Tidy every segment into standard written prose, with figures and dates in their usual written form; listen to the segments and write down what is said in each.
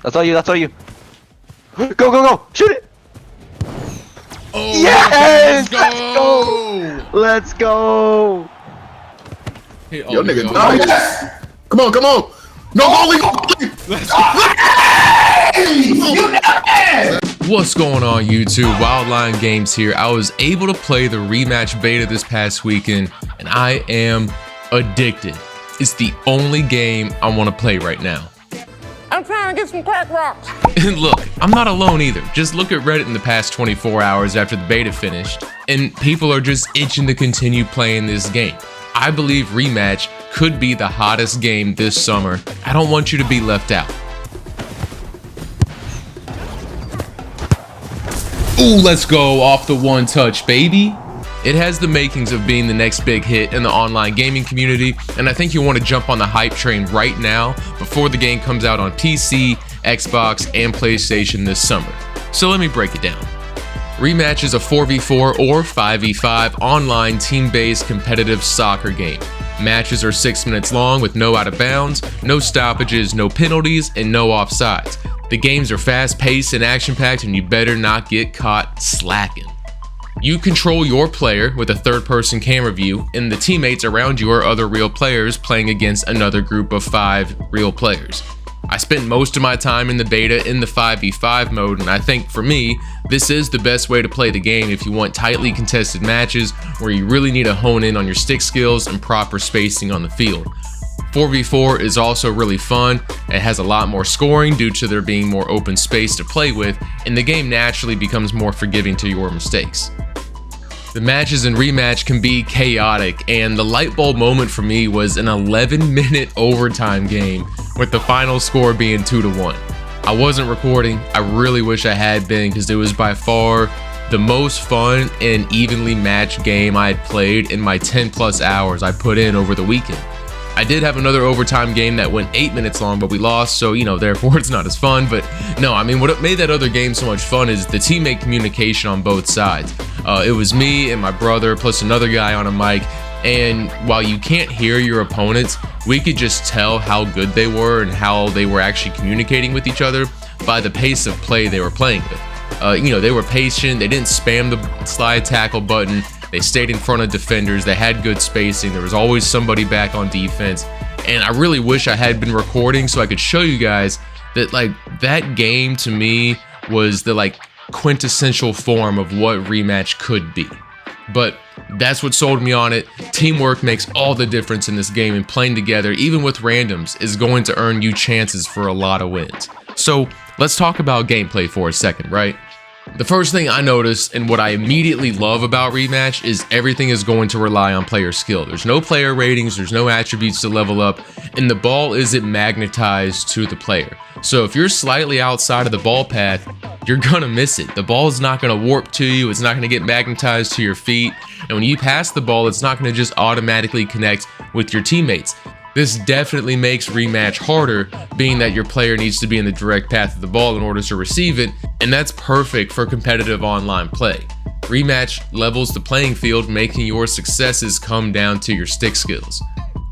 That's all you. That's all you. Go, go, go! Shoot it! Oh, Yes! let's go! Let's go! Hey, oh, Yo, nigga, yo. nice. Come on, come on. No, goalie, What's going on, YouTube? Wildline Games here. I was able to play the Rematch beta this past weekend, and I am addicted. It's the only game I want to play right now. I'm trying to get some crack rocks. And look, I'm not alone either. Just look at Reddit in the past 24 hours after the beta finished, and people are just itching to continue playing this game. I believe Rematch could be the hottest game this summer. I don't want you to be left out. Ooh, let's go off the one touch, baby. It has the makings of being the next big hit in the online gaming community, and I think you want to jump on the hype train right now before the game comes out on PC, Xbox, and PlayStation this summer. So let me break it down. Rematch is a 4v4 or 5v5 online team-based competitive soccer game. Matches are 6 minutes long with no out of bounds, no stoppages, no penalties, and no offsides. The games are fast-paced and action-packed, and you better not get caught slacking. You control your player with a third-person camera view, and the teammates around you are other real players playing against another group of 5 real players. I spent most of my time in the beta in the 5v5 mode, and I think for me, this is the best way to play the game if you want tightly contested matches where you really need to hone in on your stick skills and proper spacing on the field. 4v4 is also really fun. It has a lot more scoring due to there being more open space to play with, and the game naturally becomes more forgiving to your mistakes. The matches in Rematch can be chaotic, and the light bulb moment for me was an 11-minute overtime game with the final score being 2-1. I wasn't recording. I really wish I had been, because it was by far the most fun and evenly matched game I had played in my 10+ hours I put in over the weekend. I did have another overtime game that went 8 minutes long, but we lost, so therefore it's not as fun. But no, I mean, what made that other game so much fun is the teammate communication on both sides. It was me and my brother plus another guy on a mic, and while you can't hear your opponents, we could just tell how good they were and how they were actually communicating with each other by the pace of play they were playing with. They were patient, they didn't spam the slide tackle button, they stayed in front of defenders, they had good spacing, there was always somebody back on defense, and I really wish I had been recording so I could show you guys that that game to me was the quintessential form of what Rematch could be. But that's what sold me on it. Teamwork makes all the difference in this game, and playing together, even with randoms, is going to earn you chances for a lot of wins. So let's talk about gameplay for a second, right? The first thing I noticed and what I immediately love about Rematch is everything is going to rely on player skill. There's no player ratings, there's no attributes to level up, and the ball isn't magnetized to the player. So if you're slightly outside of the ball path, you're gonna miss it. The ball is not gonna warp to you, it's not gonna get magnetized to your feet, and when you pass the ball, it's not gonna just automatically connect with your teammates. This definitely makes Rematch harder, being that your player needs to be in the direct path of the ball in order to receive it, and that's perfect for competitive online play. Rematch levels the playing field, making your successes come down to your stick skills.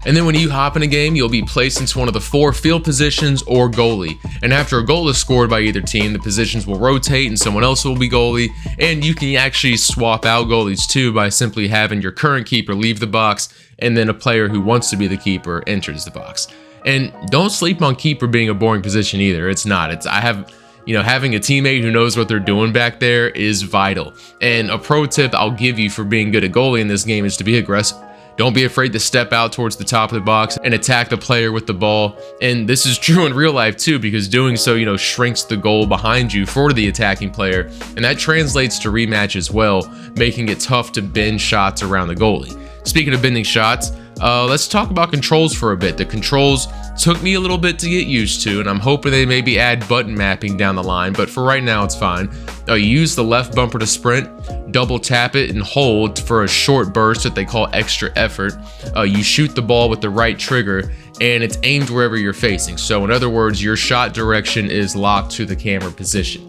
And then when you hop in a game, you'll be placed into one of the 4 field positions or goalie. And after a goal is scored by either team, the positions will rotate and someone else will be goalie. And you can actually swap out goalies too by simply having your current keeper leave the box, and then a player who wants to be the keeper enters the box. And don't sleep on keeper being a boring position either. It's not. Having a teammate who knows what they're doing back there is vital. And a pro tip I'll give you for being good at goalie in this game is to be aggressive. Don't be afraid to step out towards the top of the box and attack the player with the ball. And this is true in real life too, because doing so, shrinks the goal behind you for the attacking player. And that translates to Rematch as well, making it tough to bend shots around the goalie. Speaking of bending shots, let's talk about controls for a bit. The controls took me a little bit to get used to, and I'm hoping they maybe add button mapping down the line, but for right now it's fine. You use the left bumper to sprint, double tap it and hold for a short burst that they call extra effort. You shoot the ball with the right trigger, and it's aimed wherever you're facing. So in other words, your shot direction is locked to the camera position.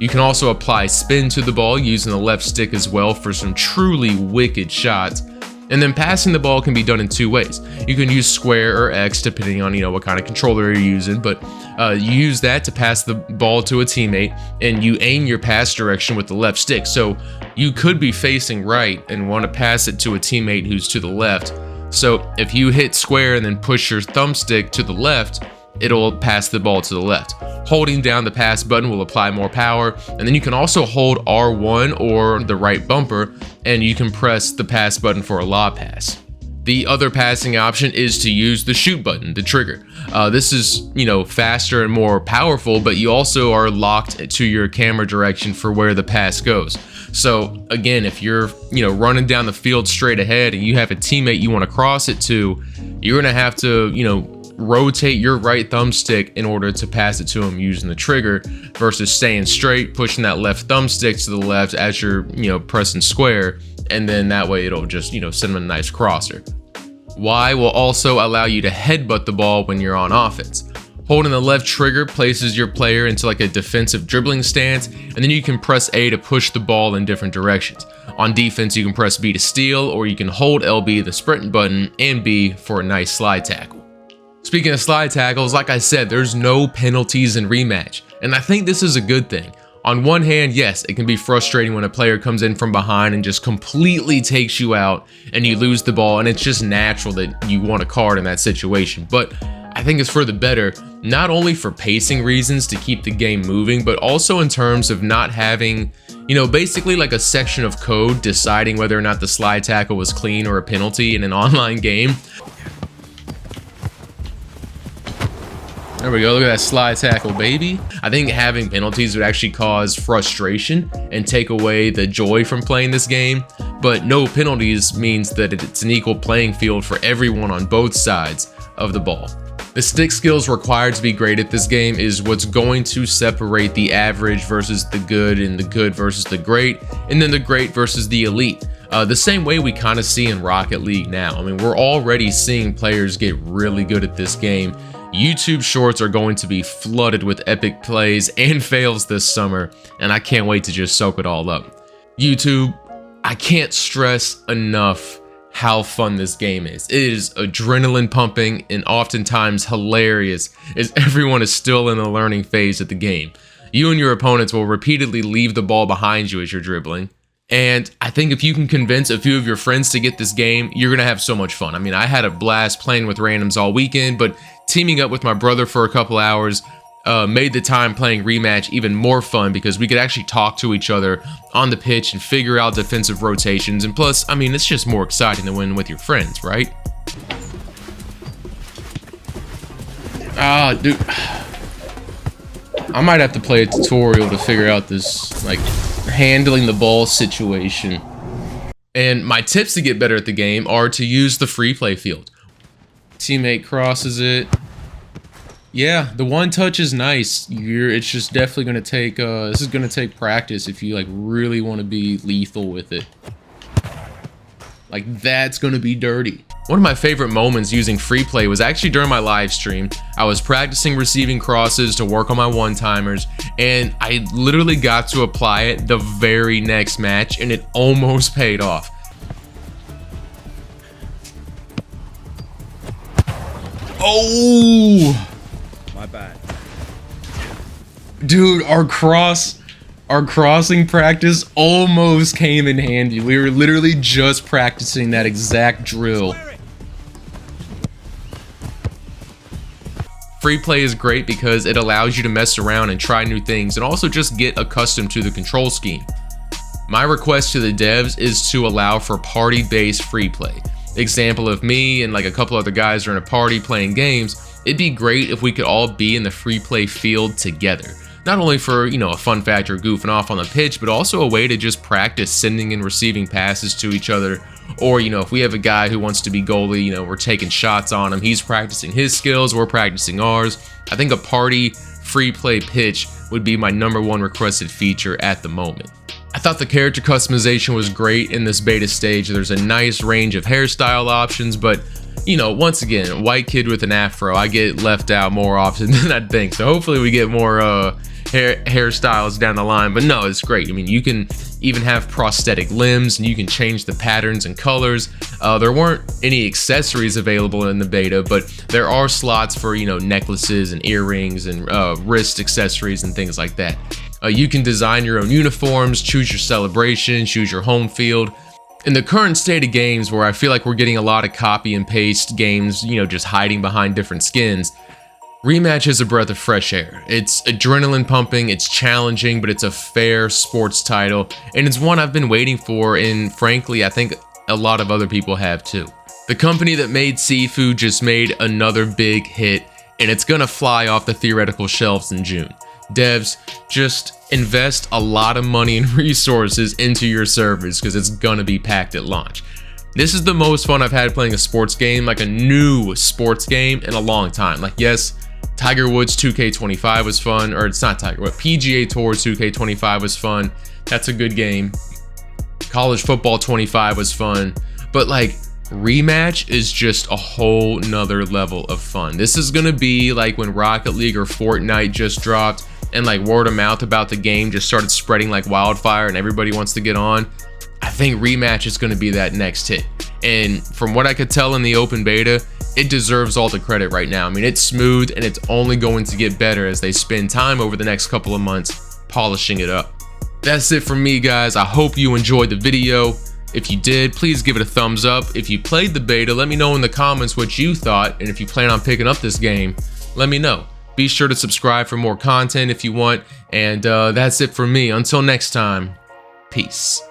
You can also apply spin to the ball using the left stick as well for some truly wicked shots. And then passing the ball can be done in two ways. You can use square or X depending on, what kind of controller you're using, but you use that to pass the ball to a teammate, and you aim your pass direction with the left stick. So you could be facing right and want to pass it to a teammate who's to the left. So if you hit square and then push your thumbstick to the left, it'll pass the ball to the left. Holding down the pass button will apply more power, and then you can also hold R1 or the right bumper, and you can press the pass button for a lob pass. The other passing option is to use the shoot button, the trigger. This is, faster and more powerful, but you also are locked to your camera direction for where the pass goes. So again, if you're, running down the field straight ahead and you have a teammate you want to cross it to, you're going to have to, rotate your right thumbstick in order to pass it to him using the trigger versus staying straight, pushing that left thumbstick to the left as you're, pressing square, and then that way it'll just, send him a nice crosser. Y will also allow you to headbutt the ball when you're on offense. Holding the left trigger places your player into like a defensive dribbling stance, and then you can press A to push the ball in different directions. On defense, you can press B to steal, or you can hold LB, the sprint button, and B for a nice slide tackle. Speaking of slide tackles, like I said, there's no penalties in Rematch, and I think this is a good thing. On one hand, yes, it can be frustrating when a player comes in from behind and just completely takes you out and you lose the ball, and it's just natural that you want a card in that situation. But I think it's for the better, not only for pacing reasons to keep the game moving, but also in terms of not having, basically like a section of code deciding whether or not the slide tackle was clean or a penalty in an online game. There we go, look at that slide tackle, baby. I think having penalties would actually cause frustration and take away the joy from playing this game, but no penalties means that it's an equal playing field for everyone on both sides of the ball. The stick skills required to be great at this game is what's going to separate the average versus the good, and the good versus the great, and then the great versus the elite. The same way we kind of see in Rocket League now. I mean, we're already seeing players get really good at this game. YouTube shorts are going to be flooded with epic plays and fails this summer, and I can't wait to just soak it all up. YouTube, I can't stress enough how fun this game is. It is adrenaline pumping and oftentimes hilarious as everyone is still in the learning phase of the game. You and your opponents will repeatedly leave the ball behind you as you're dribbling. And I think if you can convince a few of your friends to get this game, you're going to have so much fun. I mean, I had a blast playing with randoms all weekend, but teaming up with my brother for a couple hours made the time playing Rematch even more fun because we could actually talk to each other on the pitch and figure out defensive rotations. And plus, I mean, it's just more exciting to win with your friends, right? Dude. I might have to play a tutorial to figure out this, like, handling the ball situation. And my tips to get better at the game are to use the Freeplay field. Teammate crosses it. Yeah, the one touch is nice. It's just definitely going to take, this is going to take practice if you, like, really want to be lethal with it. Like, that's going to be dirty. One of my favorite moments using Freeplay was actually during my live stream. I was practicing receiving crosses to work on my one-timers, and I literally got to apply it the very next match, and it almost paid off. Oh! My bad. Dude, our crossing practice almost came in handy. We were literally just practicing that exact drill. Freeplay is great because it allows you to mess around and try new things and also just get accustomed to the control scheme. My request to the devs is to allow for party-based Freeplay. Example, if me and like a couple other guys are in a party playing games, it'd be great if we could all be in the Freeplay field together. Not only for, a fun factor goofing off on the pitch, but also a way to just practice sending and receiving passes to each other. Or, if we have a guy who wants to be goalie, we're taking shots on him. He's practicing his skills, we're practicing ours. I think a party Freeplay pitch would be my #1 requested feature at the moment. I thought the character customization was great in this beta stage. There's a nice range of hairstyle options, but you know, once again, white kid with an afro, I get left out more often than I'd think. So hopefully we get more hairstyles down the line. But no, it's great. I mean, you can even have prosthetic limbs, and you can change the patterns and colors. There weren't any accessories available in the beta, but there are slots for, you know, necklaces and earrings and wrist accessories and things like that. You can design your own uniforms, choose your celebration, choose your home field. In the current state of games, where I feel like we're getting a lot of copy and paste games, you know, just hiding behind different skins, Rematch is a breath of fresh air. It's adrenaline pumping, it's challenging, but it's a fair sports title, and it's one I've been waiting for, and frankly, I think a lot of other people have too. The company that made Sifu just made another big hit, and it's gonna fly off the theoretical shelves in June. Devs, just invest a lot of money and resources into your servers, because it's gonna be packed at launch. This is the most fun I've had playing a sports game, like a new sports game, in a long time. Like, yes, Tiger Woods 2K25 was fun, or it's not Tiger Woods, PGA Tour 2K25 was fun. That's a good game. College Football 25 was fun, but like, Rematch is just a whole nother level of fun. This is gonna be like when Rocket League or Fortnite just dropped, and like word of mouth about the game just started spreading like wildfire and everybody wants to get on. I think Rematch is gonna be that next hit. And from what I could tell in the open beta, it deserves all the credit right now. I mean, it's smooth, and it's only going to get better as they spend time over the next couple of months polishing it up. That's it from me, guys. I hope you enjoyed the video. If you did, please give it a thumbs up. If you played the beta, let me know in the comments what you thought, and if you plan on picking up this game, let me know. Be sure to subscribe for more content if you want, and that's it from me. Until next time, peace.